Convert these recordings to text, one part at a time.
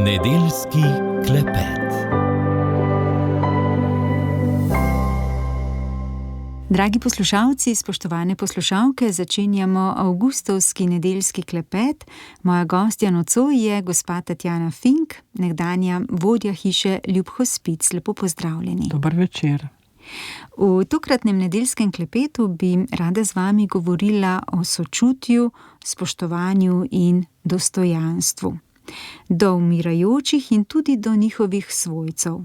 Nedeljski klepet. Dragi poslušalci, spoštovane poslušalke, začenjamo avgustovski nedeljski klepet. Moja gostja nocoj je gospa Tatjana Fink, nekdanja vodja hiše Ljub Hospic. Lepo pozdravljeni. Dober večer. V tokratnem nedeljskem klepetu bi rada z vami govorila o sočutju, spoštovanju in dostojanstvu. Do umirajočih in tudi do njihovih svojcev.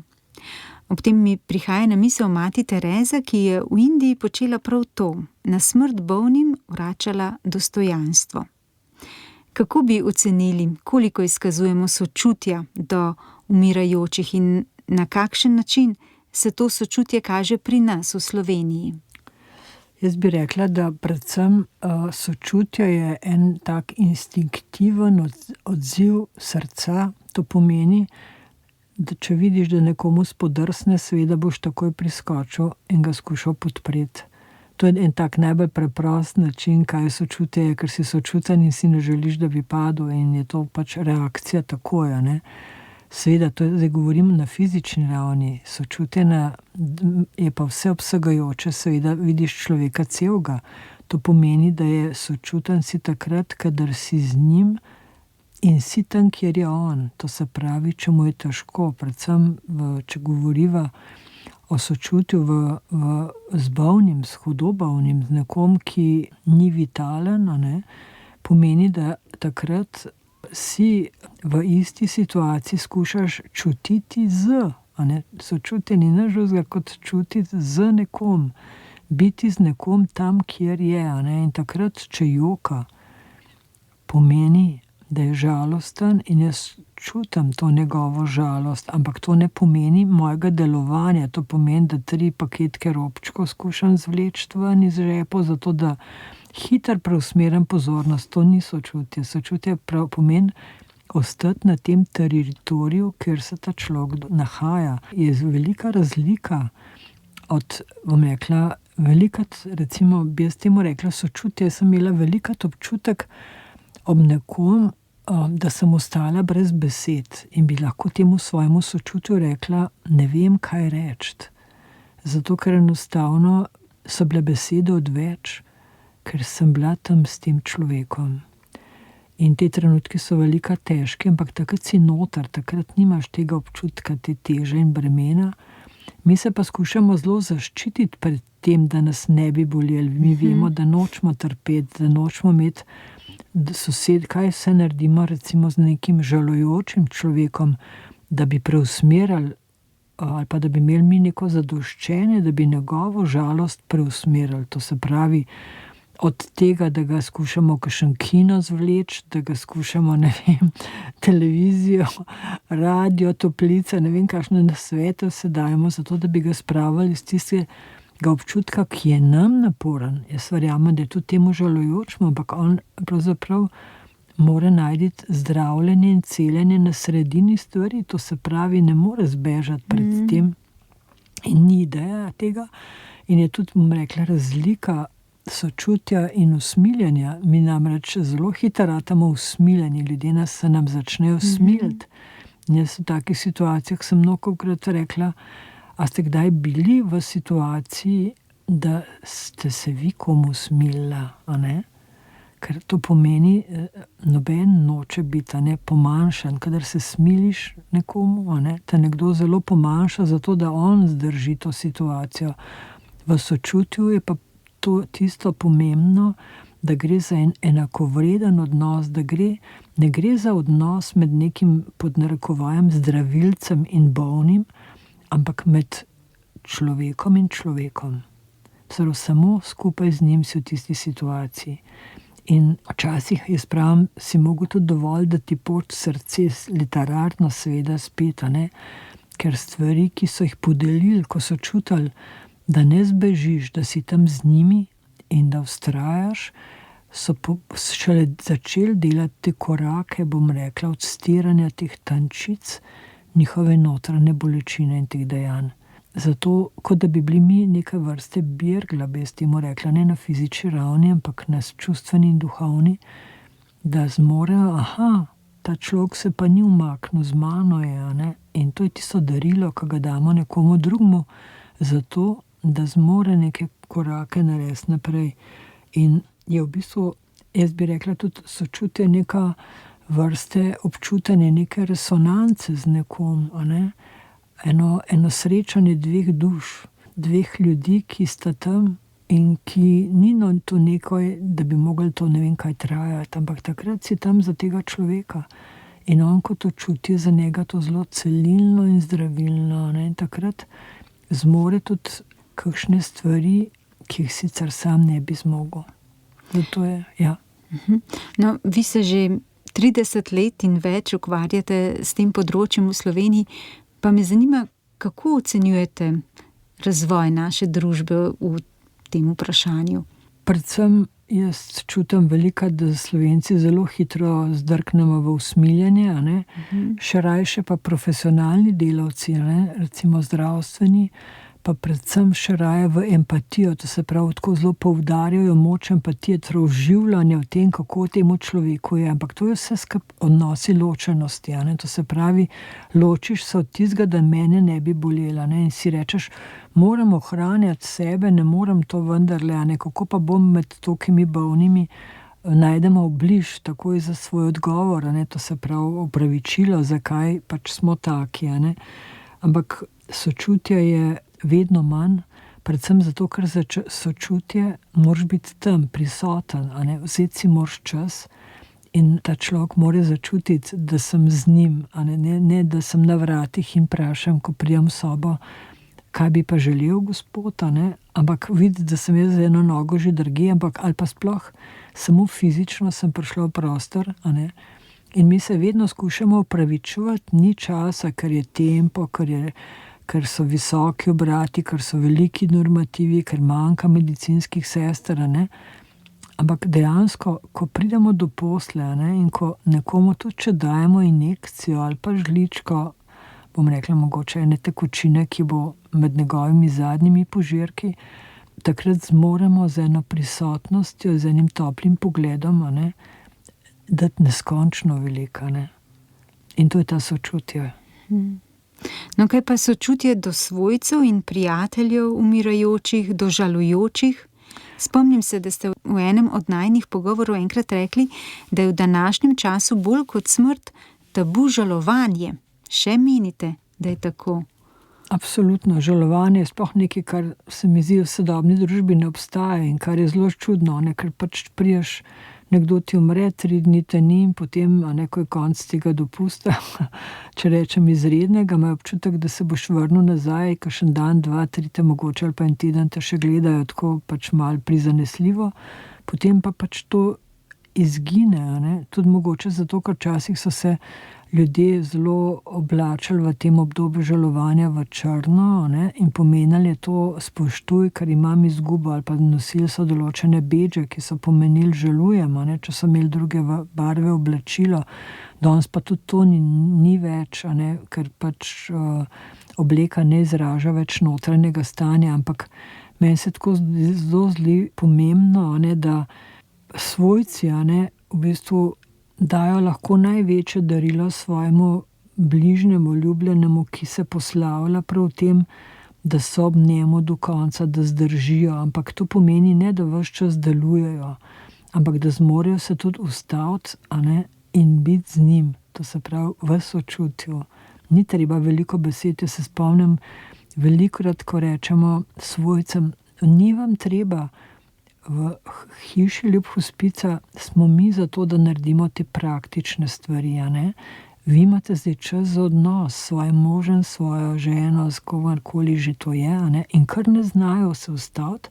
Ob tem mi prihaja na misel mati Tereza, ki je v Indiji počela prav to, na smrt bolnim vračala dostojanstvo. Kako bi ocenili, koliko izkazujemo sočutja do umirajočih in na kakšen način se to sočutje kaže pri nas v Sloveniji? Jaz bi rekla, da predvsem sočutje je en tak instinktiven odziv srca. To pomeni, da če vidiš, da nekomu spodrsne, seveda boš takoj priskočil in ga skušal podpreti. To je en tak najbolj preprost način, kaj sočutje je, ker si sočuten in si ne želiš, da bi padel, in je to pač reakcija takoj, ne. Seveda, to zdaj govorim na fizični ravni, sočutje je pa vseobsegajoče, seveda vidiš človeka celega. To pomeni, da je sočuten si takrat, kadar si z njim in si tam, kjer je on. To se pravi, če mu je težko, predvsem če govoriva o sočutju z bolnim, s hudo bolnim, z nekom, ki ni vitalen, ne, pomeni, da takrat si v isti situaciji skušaš čutiti sočutje ni nič drugega kot čutiti z nekom, biti z nekom tam, kjer je, ne. In takrat, če joka, pomeni, da je žalosten in jaz čutim to njegovo žalost, ampak to ne pomeni mojega delovanja, to pomeni, da 3 paketke robčkov skušam zvleči ven iz žepov, zato da hitro preusmerim pozornost. To ni sočutje. Sočutje pomeni ostati na tem teritoriju, kjer se ta človek nahaja. Je velika razlika od, bom rekla, recimo, bi jaz temu rekla sočutje, sem imela velikokrat občutek ob nekom, da sem ostala brez besed in bi lahko temu svojemu sočutju rekla, ne vem, kaj reči. Zato, ker enostavno so bile besede odveč, ker sem bila tam s tem človekom. In te trenutki so velika težki, ampak takrat si noter, takrat nimaš tega občutka, te teže in bremena. Mi se pa skušamo zelo zaščititi pred tem, da nas ne bi boleli. Mi vemo, da nočemo trpeti, da nočemo imeti sosed, kaj vse naredimo recimo z nekim žalujočim človekom, da bi preusmerili ali pa da bi imeli mi neko zadoščenje, da bi njegovo žalost preusmerili. To se pravi, od tega, da ga skušamo v kakšen kino zvleči, da ga skušamo, ne vem, televizijo, radio, toplice, ne vem, kakšne nasvete vse dajemo, zato da bi ga spravili iz tistega občutka, ki je nam naporen. Jaz verjamem, da je tudi temu žalujočemu, ampak on pravzaprav mora najti zdravljenje in celjenje na sredini stvari. To se pravi, ne more zbežati pred tem in ni ideja tega. In je tudi, bom rekla, razlika sočutja in usmiljenja. Mi namreč zelo hitro ratamo usmiljeni, ljudje se nam začnejo smiliti. In jaz v takih situacijah sem mnogokrat rekla, a ste kdaj bili v situaciji, da ste se vi komu smilila, a ne? Ker to pomeni, noben noče biti, pomanjšan. Kadar se smiliš nekomu, te nekdo zelo pomanjša, zato da on zdrži to situacijo. V sočutju je pa to tisto pomembno, da gre za en enakovreden odnos, da ne gre za odnos med nekim, pod narekovajem, zdravilcem in bolnim, ampak med človekom in človekom. Torej samo skupaj z njim si v tisti situaciji. In včasih, jaz pravim, si mogel tudi dovolj, da ti poč srce, literarno seveda spet, ker stvari, ki so jih podelili, ko so čutili, da ne zbežiš, da si tam z njimi in da vztrajaš, so šele začeli delati te korake, bom rekla, odstiranja teh tančic, njihove notranje bolečine in teh dejanj. Zato, kot da bi bili mi neke vrste birgla, bi jaz temu rekla, ne na fizični ravni, ampak na čustveni in duhovni, da zmorejo, ta človek se pa ni umaknil, z mano je, a ne. In to je tisto darilo, ki ga damo nekomu drugemu, zato, da zmore neke korake narediti naprej. In je v bistvu, jaz bi rekla, tudi sočutje neka vrste občutanje, neke resonance z nekom, a ne. Eno srečanje dveh duš, dveh ljudi, ki sta tam in ki ni to nekaj, da bi mogli to ne vem kaj trajati, ampak takrat si tam za tega človeka. In on, ko to čuti, za njega to zelo celilno in zdravilno, ne. In takrat zmore tudi kakšne stvari, ki jih sicer sam ne bi zmogel. Zato je, ja. No, vi se že 30 let in več ukvarjate s tem področjem v Sloveniji, pa me zanima, kako ocenjujete razvoj naše družbe v tem vprašanju? Predvsem jaz čutim velikokrat, da Slovenci zelo hitro zdrknemo v usmiljenje, a ne. Še rajše pa profesionalni delavci, a ne, recimo zdravstveni, pa predvsem še raje v empatijo, to se pravi, tako zelo poudarjajo moč empatije, vživljanje v tem, kako temu človeku je, ampak to je vse skupaj odnosi ločenosti, a ne, to se pravi, ločiš se od tistega, da mene ne bi bolela, ne, in si rečeš, moram ohranjati sebe, ne morem to vendarle, a ne, kako pa bom med tokimi bolnimi, najdemo bliž takoj za svoj odgovor, a ne, to se pravi, opravičilo, zakaj pač smo taki, a ne, ampak sočutje je vedno manj, predvsem zato, ker za sočutje moraš biti tam, prisoten, a ne, vzeti si moraš čas in ta človek mora začutiti, da sem z njim, a ne, da sem na vratih in vprašam, ko pridem v sobo, kaj bi pa želel gospod, a ne, ampak videti, da sem jaz z eno nogo že drugje, ampak ali pa sploh samo fizično sem prišla v prostor, a ne, in mi se vedno skušamo opravičevati, ni časa, ker je tempo, ker so visoki obrati, ker so veliki normativi, ker manjka medicinskih sester, a ne. Ampak dejansko, ko pridemo do posle, a ne, in ko nekomu tudi, če dajemo injekcijo ali pa žličko, bom rekla, mogoče ene tekočine, ki bo med njegovimi zadnjimi požirki, takrat zmoremo z eno prisotnostjo, z enim toplim pogledom, a ne, dati neskončno velika, ne. In to je ta sočutje. No, kaj pa sočutje do svojcev in prijateljev umirajočih, do žalujočih? Spomnim se, da ste v enem od najnih pogovorov enkrat rekli, da je v današnjem času bolj kot smrt tabu žalovanje. Še menite, da je tako? Absolutno, žalovanje je sploh nekaj, kar se mi zdi v sodobni družbi ne obstaja in kar je zelo čudno, ne, ker pač priješ, nekdo ti umre, 3 dni te ni in potem, a ne, ko je konec tega dopusta, če rečem izrednega, imajo občutek, da se boš vrnil nazaj, kakšen dan, 2, 3 te mogoče ali pa en teden te še gledajo tako pač malo prizanesljivo, potem pa pač to izgine, a ne, tudi mogoče zato, ker včasih so se ljudje zelo oblačili v tem obdobju žalovanja v črno, ne, in pomenili je to spoštuj, ker imam izgubo, ali pa nosili so določene bedže, ki so pomenili žalujem, a ne, če so imeli druge barve oblačilo. Danes pa tudi to ni več, a ne, ker pač obleka ne izraža več notranjega stanja, ampak meni se tako zelo zdi pomembno, a ne, da svojci, a ne, v bistvu dajo lahko največje darilo svojemu bližnjemu, ljubljenemu, ki se poslavlja prav v tem, da so ob njemu do konca, da zdržijo, ampak to pomeni ne, da ves čas delujejo, ampak da zmorejo se tudi ustaviti, a ne, in biti z njim, to se pravi v sočutju. Ni treba veliko besed, jaz se spomnim velikokrat, ko rečemo svojcem, ni vam treba. V hiši ljub hospica smo mi zato, da naredimo te praktične stvari, a ne. Vi imate zdaj čas za odnos s svojim možem, svojo ženo, s kogarkoli že to je, a ne, in kar ne znajo se ustaviti,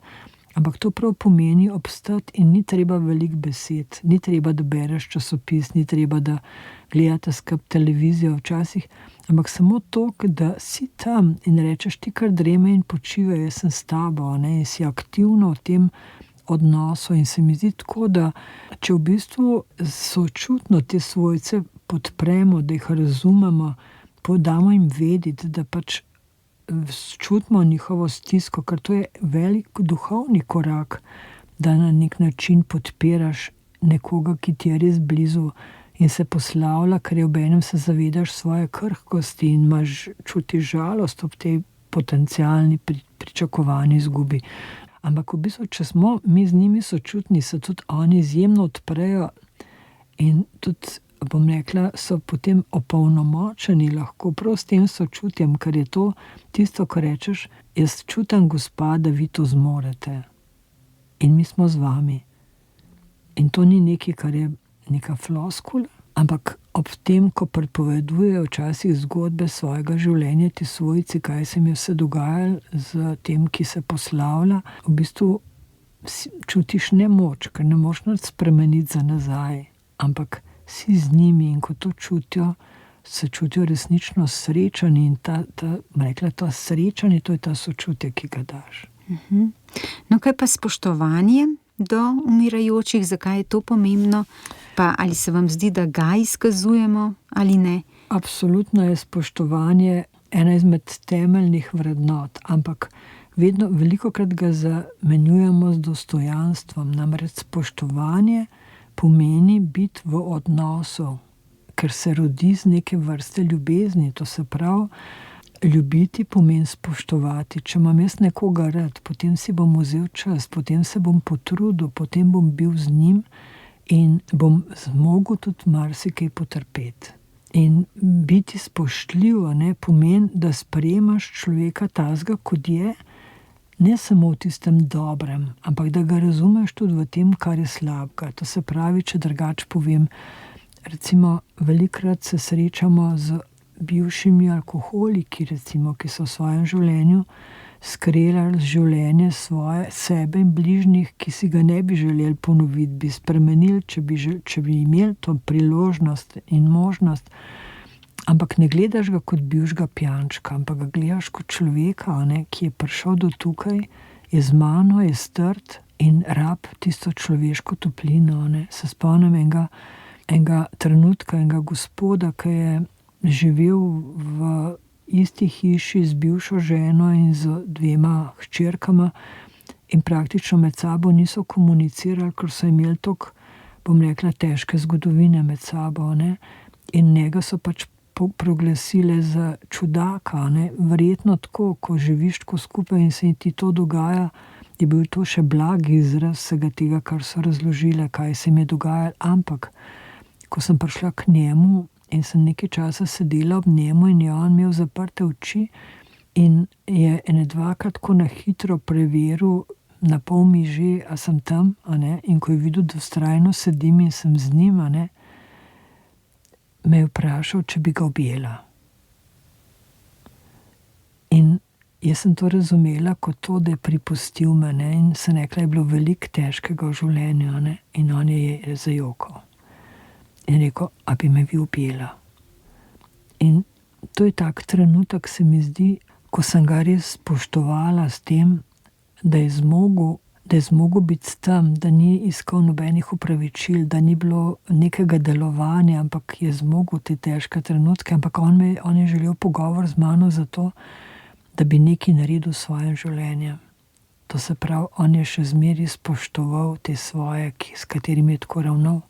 ampak to prav pomeni obstati in ni treba veliko besed, ni treba, da bereš časopis, ni treba, da gledate skupaj televizijo včasih, ampak samo to, da si tam in rečeš ti kar dreme in počivaj, jaz sem s tabo, a ne, in si aktivno v tem odnosu in se mi zdi tako, da če v bistvu sočutno te svojce podpremo, da jih razumemo, damo jim vedeti, da pač čutimo njihovo stisko, ker to je velik duhovni korak, da na nek način podpiraš nekoga, ki ti je res blizu in se poslavlja, ker je obenem se zavedaš svoje krhkosti in čutiš žalost ob tej potencialni pričakovani izgubi. Ampak v bistvu, če smo mi z njimi sočutni, se tudi oni izjemno odprejo in tudi, bom rekla, so potem opolnomočeni lahko prav s tem sočutjem, ker je to tisto, ko rečeš, jaz čutim, gospa, da vi to zmorete in mi smo z vami. In to ni nekaj, kar je neka floskula, ampak ob tem, ko pripovedujejo včasih zgodbe svojega življenja, ti svojci, kaj se mi je vse dogajalo z tem, ki se poslavlja, v bistvu čutiš nemoč, ker ne moš nič spremeniti za nazaj, ampak si z njimi in ko to čutijo, se čutijo resnično srečani in ta srečanje, to je ta sočutje, ki ga daš. No, kaj pa spoštovanje do umirajočih, zakaj je to pomembno? Pa ali se vam zdi, da ga izkazujemo ali ne? Absolutno je spoštovanje ena izmed temeljnih vrednot, ampak velikokrat ga zamenjujemo z dostojanstvom. Namreč spoštovanje pomeni biti v odnosu, ker se rodi z neke vrste ljubezni. To se pravi, ljubiti pomeni spoštovati. Če imam jaz nekoga rad, potem si bom vzel čas, potem se bom potrudil, potem bom bil z njim in bom zmogel tudi marsikaj potrpeti. In biti spoštljiv pomeni, da sprejemaš človeka takega, kot je, ne samo v tistem dobrem, ampak da ga razumeš tudi v tem, kar je slabega. To se pravi, če drugače povem, recimo velikokrat se srečamo z bivšimi alkoholiki, recimo, ki so v svojem življenju skreljali življenje sebe in bližnjih, ki si ga ne bi želeli ponoviti, bi spremenili, če bi imeli to priložnost in možnost. Ampak ne gledaš ga kot bivšega pijančka, ampak ga gledaš kot človeka, ki je prišel do tukaj, je z mano, je strd in rab tisto človeško toplino. Se spomnim enega trenutka, enega gospoda, ki je živel v isti hiši z bivšo ženo in z 2 hčerkama in praktično med sabo niso komunicirali, ker so imeli toliko, bom rekla, težke zgodovine med sabo. In njega so pač proglasile za čudaka. Verjetno tako, ko živiš tako skupaj in se ti to dogaja, je bil to še blag izraz vsega tega, kar so razložile, kaj se mi je dogajalo. Ampak, ko sem prišla k njemu in sem nekaj časa sedela ob njemu in je on imel zaprte oči in je 2krat tako na hitro preveril, na pol miže, a sem tam, in ko je videl, da vztrajno sedim in sem z njim, me je vprašal, če bi ga objela. In jaz sem to razumela kot to, da je pripustil me, in sem rekla, je bilo veliko težkega v življenju, in on je zajokal. In rekel, a bi me vi objela. In to je tak trenutek, se mi zdi, ko sem ga res spoštovala s tem, da je zmogel biti tam, da ni iskal nobenih upravičil, da ni bilo nekega delovanja, ampak je zmogel te težke trenutke, ampak on je želel pogovor z mano zato, da bi nekaj naredil v svojem življenju. To se pravi, on je še zmeraj spoštoval te svoje, s katerimi je tako ravnal.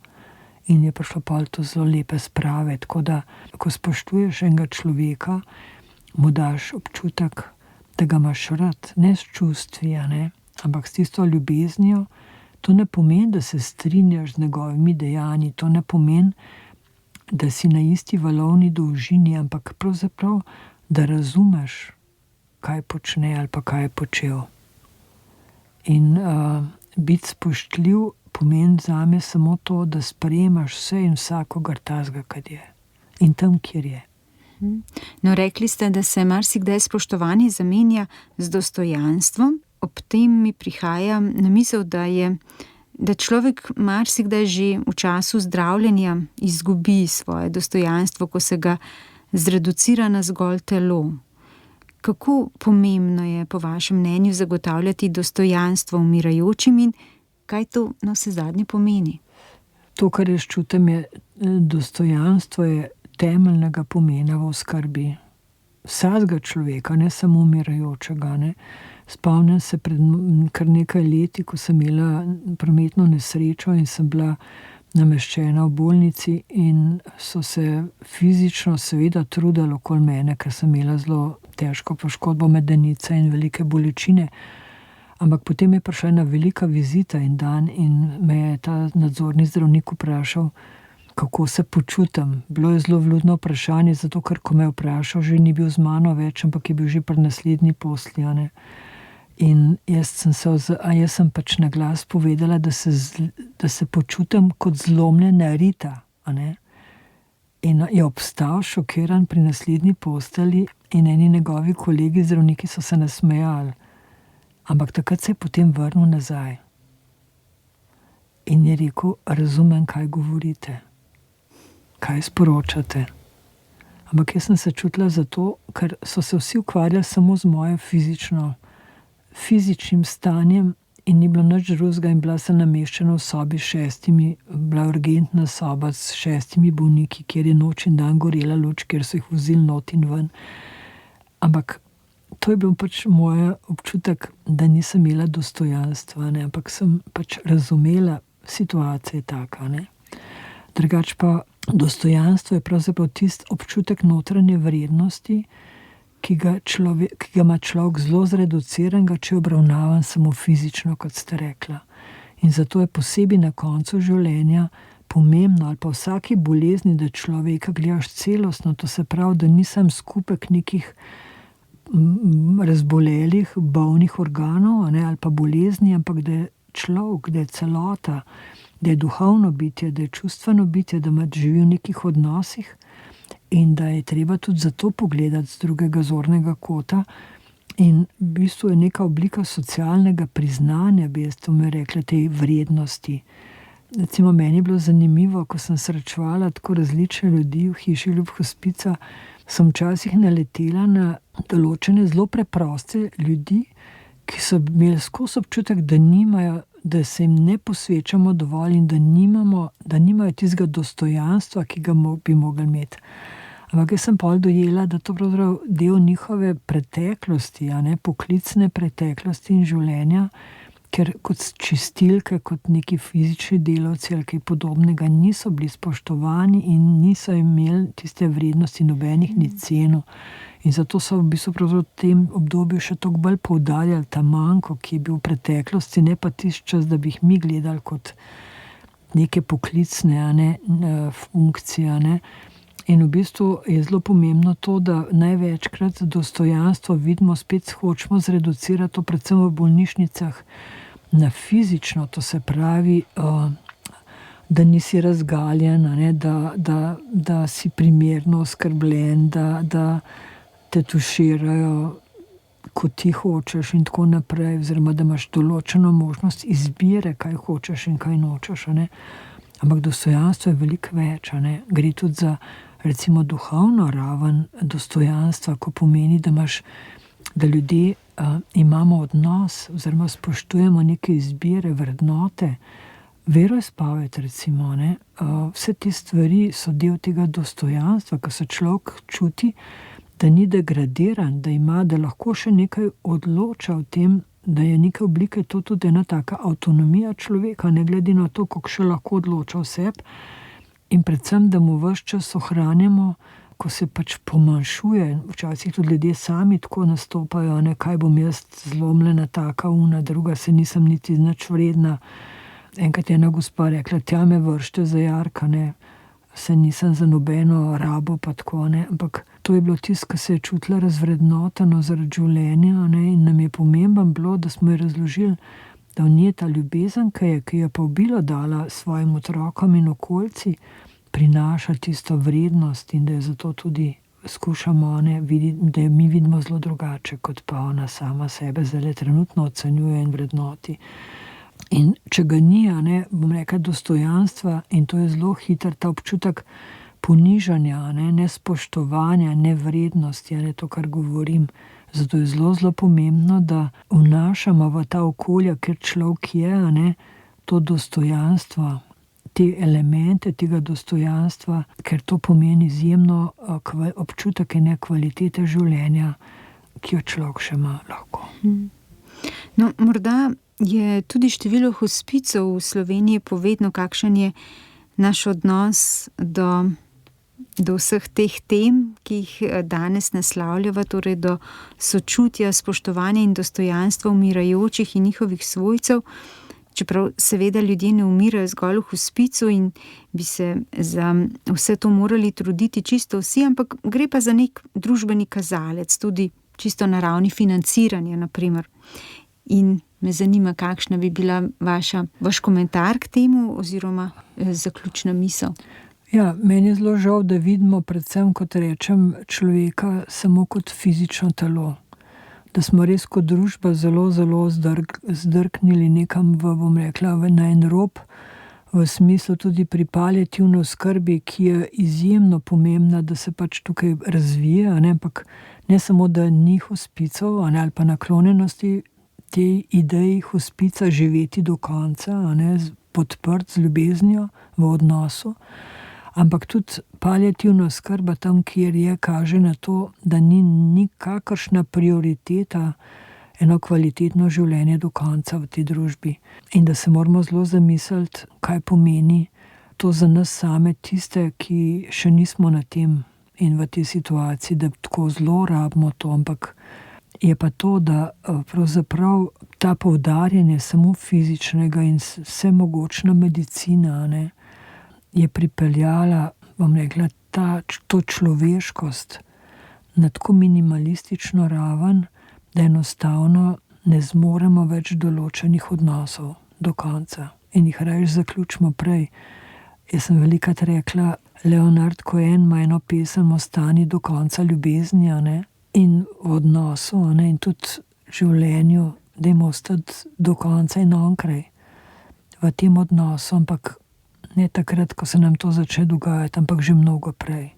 In je prišlo pa to zelo lepe sprave. Tako da, ko spoštuješ enega človeka, mu daš občutek, da ga imaš rad, ne s čustvi, ampak s tisto ljubeznijo. To ne pomeni, da se strinjaš z njegovimi dejanji, to ne pomeni, da si na isti valovni dolžini, ampak pravzaprav, da razumeš, kaj počne ali pa kaj je počel. In biti spoštljiv pomeni zame samo to, da sprejemaš vse in vsakogar tazga, kad je. In tam, kjer je. No, rekli ste, da se marsikdaj spoštovanje zamenja z dostojanstvom. Ob tem mi prihaja na misel, da človek marsikdaj že v času zdravljenja izgubi svoje dostojanstvo, ko se ga zreducira na zgolj telo. Kako pomembno je po vašem mnenju zagotavljati dostojanstvo umirajočim in kaj to na vse zadnje pomeni? To, kar jaz čutim, je dostojanstvo je temeljnega pomena v oskrbi vsakega človeka, ne samo umirajočega. Spomnim se pred kar nekaj leti, ko sem imela prometno nesrečo in sem bila nameščena v bolnici in so se fizično seveda trudili okoli mene, ker sem imela zelo težko poškodbo medenice in velike bolečine. Ampak potem je prišla ena velika vizita in dan in me je ta nadzorni zdravnik vprašal, kako se počutim. Bilo je zelo vljudno vprašanje, zato ker ko me je vprašal, že ni bil z mano več, ampak je bil že pri naslednji posli, a ne. In jaz sem pač na glas povedala, da se počutim kot zlomljena Rita, a ne. In je obstal šokiran pri naslednji postelji in eni njegovi kolegi zdravniki so se nasmejali. Ampak takrat se je potem vrnil nazaj. In je rekel, razumem, kaj govorite, kaj sporočate. Ampak jaz sem se čutila zato, ker so se vsi ukvarjali samo z mojo fizičnim stanjem in ni bilo nič drugega in bila sem nameščena v sobi s 6, bila urgentna soba s 6 bolniki, kjer je noč in dan gorela luč, kjer so jih vozili not in ven. Ampak to je bil pač moj občutek, da nisem imela dostojanstva, ne? Ampak sem pač razumela, situacija je taka, ne. Drugače pa dostojanstvo je pravzaprav tisti občutek notranje vrednosti, ki ga ima človek zelo zreduciranega, če je obravnavan samo fizično, kot ste rekla. In zato je posebej na koncu življenja pomembno, ali pa vsaki bolezni, da človeka gledaš celostno, to se pravi, da nisem skupek nekih razbolelih, bolnih organov, ne, ali pa bolezni, ampak da je človek, da je celota, da je duhovno bitje, da je čustveno bitje, da živi v nekih odnosih in da je treba tudi zato pogledati z drugega zornega kota. In v bistvu je neka oblika socialnega priznanja, bi jaz to mi rekla, tej vrednosti. Recimo meni je bilo zanimivo, ko sem srečevala tako različne ljudi v hiši Ljub Hospica, sem včasih naletela na določene zelo preproste ljudi, ki so imeli skozi občutek, da se jim ne posvečamo dovolj in da nimajo tistega dostojanstva, ki ga bi mogli imeti. Ampak jaz sem pol dojela, da to pravzaprav del njihove preteklosti, a ne, poklicne preteklosti in življenja, ker kot čistilke, kot neki fizični delavci ali kaj podobnega niso bili spoštovani in niso imeli tiste vrednosti nobenih ni ceno. In zato so v bistvu pravzaprav v tem obdobju še toliko bolj poudarjali ta manko, ki je bil v preteklosti, ne pa tisti čas, da bi jih mi gledali kot neke poklicne, a ne, funkcije, a ne. In v bistvu je zelo pomembno to, da največkrat dostojanstvo vidimo, spet hočemo zreducirati to predvsem v bolnišnicah na fizično, to se pravi, da nisi razgaljen, a ne, da si primerno oskrbljen, da te tuširajo, kot ti hočeš in tako naprej, oziroma da imaš določeno možnost izbire, kaj hočeš in kaj nočeš, a ne. Ampak dostojanstvo je veliko več, a ne. Gre tudi za recimo duhovno raven dostojanstva, ko pomeni, da ljudje imamo odnos oziroma spoštujemo neke izbire, vrednote, veroizpoved recimo, ne. Vse te stvari so del tega dostojanstva, ko se človek čuti, da ni degradiran, da lahko še nekaj odloča o tem, da je neka oblika, to tudi ena taka avtonomija človeka, ne glede na to, koliko še lahko odloča o sebi. In predvsem, da mu ves čas ohranjamo, ko se pač pomanjšuje, včasih tudi ljudje sami tako nastopajo, ne, kaj bom jaz zlomljena, taka, druga, se nisem niti nič vredna. Enkrat je ena gospa rekla, tja me vršte za jarka, ne, se nisem za nobeno rabo pa tako, ne, ampak to je bilo tisto, ko se je čutila razvrednoteno zaradi življenja, ne, in nam je pomembno bilo, da smo ji razložili, da v njej ta ljubezen, ki je pa obilo dala svojim otrokom in okolici, prinaša tisto vrednost in da je zato tudi skušamo, ne, da jo mi vidimo zelo drugače, kot pa ona sama sebe zdaj trenutno ocenjuje in vrednoti. In če ga ni, a ne, bom rekla, dostojanstva, in to je zelo hiter ta občutek ponižanja, ne, nespoštovanja, nevrednosti, a ne, to, kar govorim. Zato je zelo, zelo pomembno, da vnašamo v ta okolja, kjer človek je, a ne, to dostojanstvo, te elemente tega dostojanstva, ker to pomeni izjemno občutek ene kvalitete življenja, ki jo človek še ima lahko. No, morda je tudi število hospicov v Sloveniji povedno, kakšen je naš odnos do vseh teh tem, ki jih danes naslavljava, torej do sočutja, spoštovanja in dostojanstva umirajočih in njihovih svojcev, čeprav seveda ljudje ne umirajo zgolj v hospicu in bi se za vse to morali truditi čisto vsi, ampak gre pa za nek družbeni kazalec, tudi čisto na ravni financiranja, naprimer. In me zanima, kakšna bi bila vaš komentar k temu oziroma zaključna misel. Ja, meni je zelo žal, da vidimo predvsem, kot rečem, človeka samo kot fizično telo. Da smo res kot družba zelo zdrknili nekam na en rob, v smislu tudi pri paliativni oskrbi, ki je izjemno pomembna, da se pač tukaj razvije, ampak ne samo, da ni hospicov ali pa naklonjenosti tej ideji hospica živeti do konca, podprt z ljubeznijo v odnosu, ampak tudi paliativna oskrba tam, kjer je, kaže na to, da ni nikakršna prioriteta eno kvalitetno življenje do konca v tej družbi. In da se moramo zelo zamisliti, kaj pomeni to za nas same, tiste, ki še nismo na tem in v tej situaciji, da tako zelo rabimo to, ampak je pa to, da pravzaprav ta poudarjanje samo fizičnega in vsemogočna medicina, je pripeljala, bom rekla, to človeškost na tako minimalistično raven, da enostavno ne zmoremo več določenih odnosov do konca in jih raje zaključimo prej. Jaz sem velikokrat rekla, Leonard Cohen ima eno pesem Ostani do konca ljubezni, in v odnosu, in tudi življenju, dajmo ostati do konca in onkraj v tem odnosu, ampak ne takrat, ko se nam to začne dogajati, ampak že mnogo prej.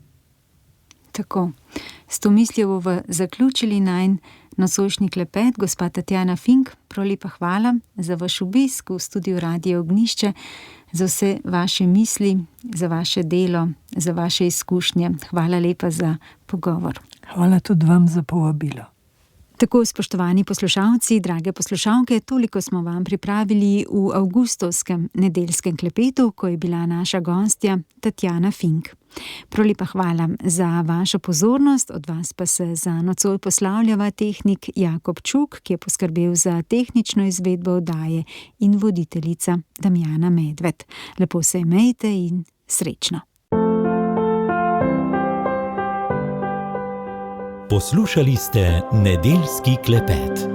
Tako, s to mislijo bomo zaključili najin nocojšnji klepet. Gospa Tatjana Fink, prav lepa hvala za vaš obisk v studiu Radia Ognjišče, za vse vaše misli, za vaše delo, za vaše izkušnje. Hvala lepa za pogovor. Hvala tudi vam za povabilo. Tako, spoštovani poslušalci, drage poslušalke, toliko smo vam pripravili v avgustovskem nedeljskem klepetu, ko je bila naša gostja Tatjana Fink. Prav lepa hvala za vašo pozornost, od vas pa se za nocoj poslavljava tehnik Jakob Čuk, ki je poskrbel za tehnično izvedbo oddaje, in voditeljica Damjana Medved. Lepo se imejte in srečno. Poslušali ste nedeljski klepet.